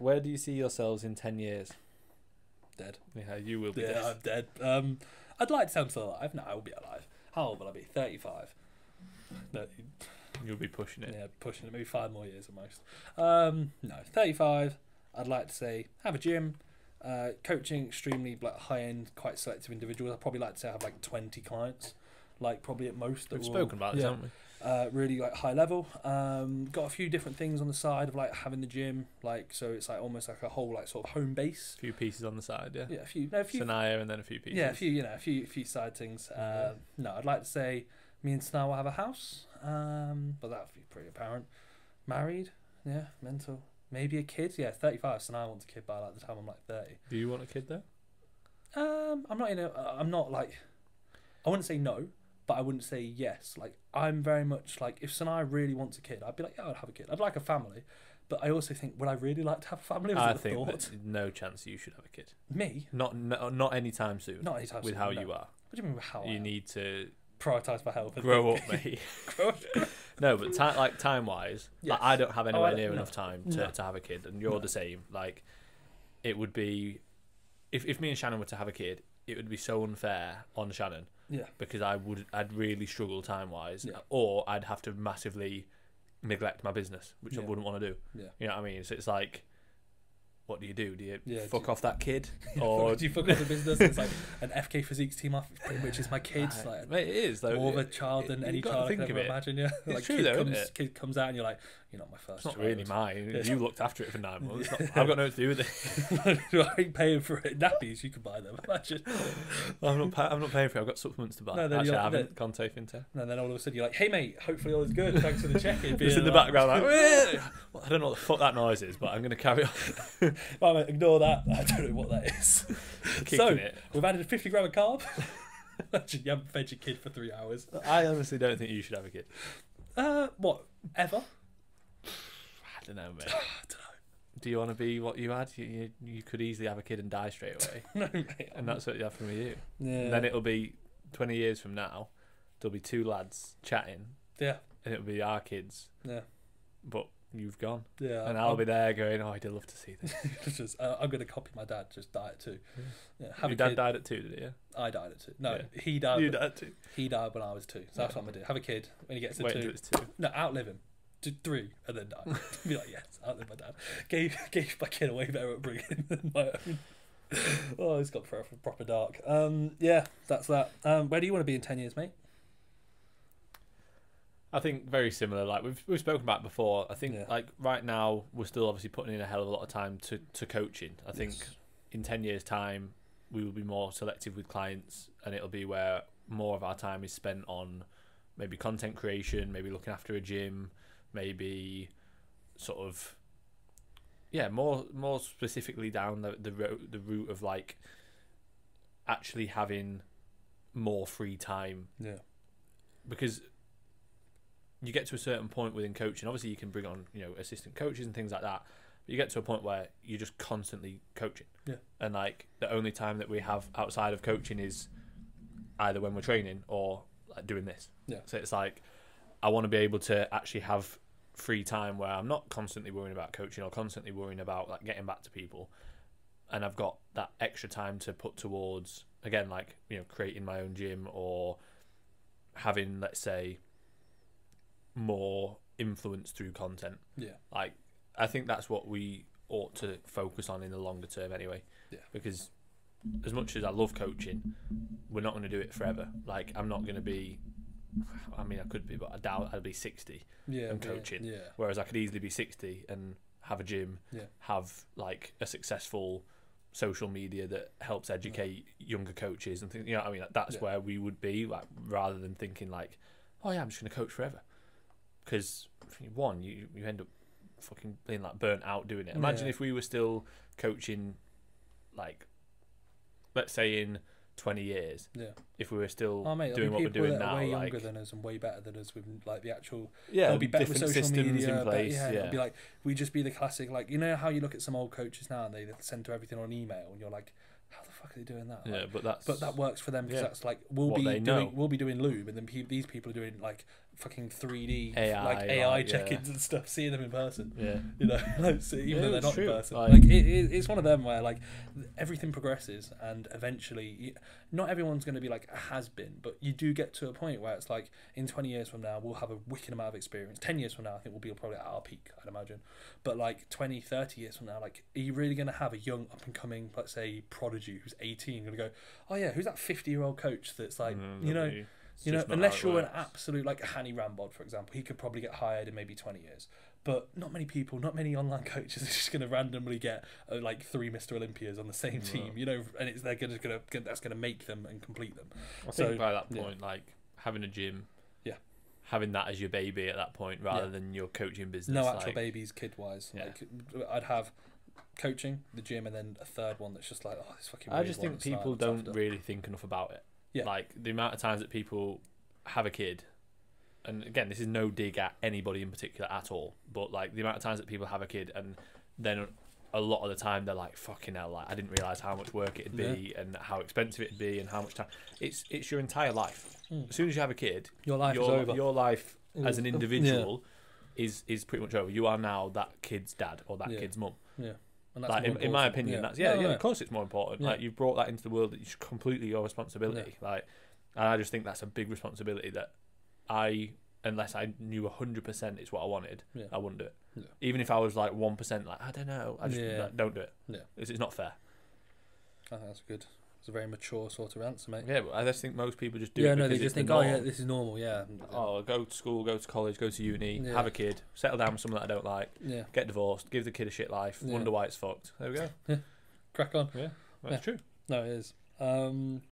where do you see yourselves in 10 years? Dead. Yeah, you will be Yeah, dead. I'm dead. I'd like to say I'm still alive. No, I will be alive. How old will I be? 35. No, You'll be pushing it. yeah, pushing it. Maybe 5 more years at most. No, 35. I'd like to say have a gym. Coaching extremely like high-end, quite selective individuals. I'd probably like to say I have like 20 clients. Like probably at most. We've spoken about this, haven't we? Really like high level. Got a few different things on the side of like having the gym, like so it's like almost like a whole like sort of home base. A few pieces on the side, yeah. Yeah, a few Sanaya and then a few pieces. Yeah, a few side things. No, I'd like to say me and Sanaa will have a house. But that would be pretty apparent. Married, yeah, mental. Maybe a kid, yeah. 35. Sanaa wants a kid by like the time I'm like 30. Do you want a kid though? I'm not like. I wouldn't say no. But I wouldn't say yes. Like, I'm very much like, if Sanaa really wants a kid, I'd be like, yeah, I'd have a kid. I'd like a family. But I also think, would I really like to have a family? I think there's no chance you should have a kid. Me? Not anytime soon. Not anytime soon. With how no. you are. What do you mean with how you need to prioritise my health? Grow up, mate. Grow up. No, but time-wise, Yes. like, I don't have anywhere near no. enough time to have a kid. And you're the same. Like, it would be... If me and Shannon were to have a kid, it would be so unfair on Shannon. Yeah. Because I'd really struggle time-wise. Yeah. Or I'd have to massively neglect my business, which I wouldn't want to do. Yeah. You know what I mean? So it's like, what do? Do you fuck off that kid? Or do you fuck off the business? It's like an FK Physiques team off, which is my kids. Like, mate, it is. Though, more of a child than any child I could ever imagine. Yeah. It's like true though, isn't it? Kid comes out and you're like, you're not my first It's not child. really mine. Yeah. You looked after it for 9 months. I've got nothing to do with it. I ain't paying for it. Nappies, you can buy them. Imagine. I'm not paying for it. I've got supplements to buy. No, Actually, I haven't. Can't take into. And then all of a sudden you're like, hey mate, hopefully all is good. Thanks for the check-in. Just in the background, like, well, I don't know what the fuck that noise is, but I'm going to carry on. Right, mate, ignore that. I don't know what that is. So, it. we've added 50 gram of carb. Imagine you haven't fed your kid for 3 hours. I honestly don't think you should have a kid. What? Ever? I don't know, mate. I don't know. Do you want to be what you had? You could easily have a kid and die straight away. No, mate. And that's what you have from you. Yeah. And then it'll be 20 years from now, there'll be 2 lads chatting. Yeah. And it'll be our kids. Yeah. But you've gone. Yeah. And I'll be there going, oh, I'd love to see this. I'm going to copy my dad, just die at 2. Yeah. Your dad died at 2, did he? Yeah? I died at 2. No, Yeah. he died. You died at 2. He died when I was 2. So that's what I'm going to do. Have a kid when he gets to Wait 2. until it's 2. No, outlive him. To 3 and then die. Be like, yes, outlive my dad. Gave my kid a way better upbringing than my own. Oh, it's got proper dark. Yeah, that's that. Where do you want to be in 10 years, mate? I think very similar. Like we've spoken about before. I think Yeah. like right now we're still obviously putting in a hell of a lot of time to coaching. I think in 10 years' time we will be more selective with clients, and it'll be where more of our time is spent on maybe content creation, maybe looking after a gym, maybe sort of more specifically down the route of like actually having more free time. Yeah. Because you get to a certain point within coaching, obviously you can bring on, assistant coaches and things like that, but you get to a point where you're just constantly coaching. Yeah. And like the only time that we have outside of coaching is either when we're training or like doing this. Yeah. So it's like I want to be able to actually have free time where I'm not constantly worrying about coaching or constantly worrying about like getting back to people, and I've got that extra time to put towards, again, like creating my own gym or having, let's say, more influence through content. Yeah. Like I think that's what we ought to focus on in the longer term anyway. Yeah. Because as much as I love coaching, we're not going to do it forever. Like I'm not going to be, I mean I could be, but I doubt I'd be 60 and coaching. Yeah. Whereas I could easily be 60 and have a gym, have like a successful social media that helps educate younger coaches and things. You know what I mean? Like, that's where we would be, like, rather than thinking like, oh yeah, I'm just going to coach forever. Because one, you end up fucking being like burnt out doing it. Imagine if we were still coaching, like, let's say in 20 years. Yeah. If we were still doing what we're doing now, way like, younger than us and way better than us with like the actual. Yeah. They'll be better with social systems media in place. It'll be like we just be the classic, like, you know how you look at some old coaches now and they send to everything on email and you're like, how the fuck are they doing that? Like, but that works for them because that's like we'll be doing lube and then these people are doing like fucking 3D AI, AI check-ins and stuff, seeing them in person. Yeah. You know, like, so even though they're not true. in person, Like it's one of them where like everything progresses, and eventually, not everyone's going to be like a has-been, but you do get to a point where it's like in 20 years from now we'll have a wicked amount of experience. 10 years from now I think we'll be probably at our peak, I'd imagine. But like 20, 30 years from now, like, are you really going to have a young up-and-coming, let's say, prodigy who's 18 going to go, oh yeah, who's that 50-year-old coach that's like, you know, unless you're an absolute, like Hanny Rambod, for example, he could probably get hired in maybe 20 years. But not many people, not many online coaches are just going to randomly get like 3 Mr. Olympias on the same team, you know, and that's going to make them and complete them. I think by that point, like having a gym, having that as your baby at that point rather than your coaching business. No actual babies, kid-wise. Yeah. Like I'd have coaching, the gym, and then a third one that's just like, oh, this fucking. I just think people don't really think enough about it. Yeah. Like the amount of times that people have a kid, and again, this is no dig at anybody in particular at all, but like the amount of times that people have a kid and then a lot of the time they're like, fucking hell, like I didn't realise how much work it'd be and how expensive it'd be and how much time. It's your entire life. As soon as you have a kid, your life is over. Your life as an individual is pretty much over. You are now that kid's dad or that kid's mum. Yeah. And that's like in my opinion, that's of course it's more important. Yeah. Like you've brought that into the world, that it's completely your responsibility. Yeah. Like, and I just think that's a big responsibility that unless I knew 100% it's what I wanted, I wouldn't do it. Yeah. Even if I was like 1%, like I don't know, I just don't do it. Yeah, it's not fair. I think that's good. It's a very mature sort of answer, mate. Yeah, but I just think most people just do it. Yeah, no, they just think, oh yeah, this is normal. Yeah. Oh, go to school, go to college, go to uni, have a kid, settle down with someone that I don't like, get divorced, give the kid a shit life, wonder why it's fucked. There we go. Yeah, crack on. Yeah, that's true. No, it is.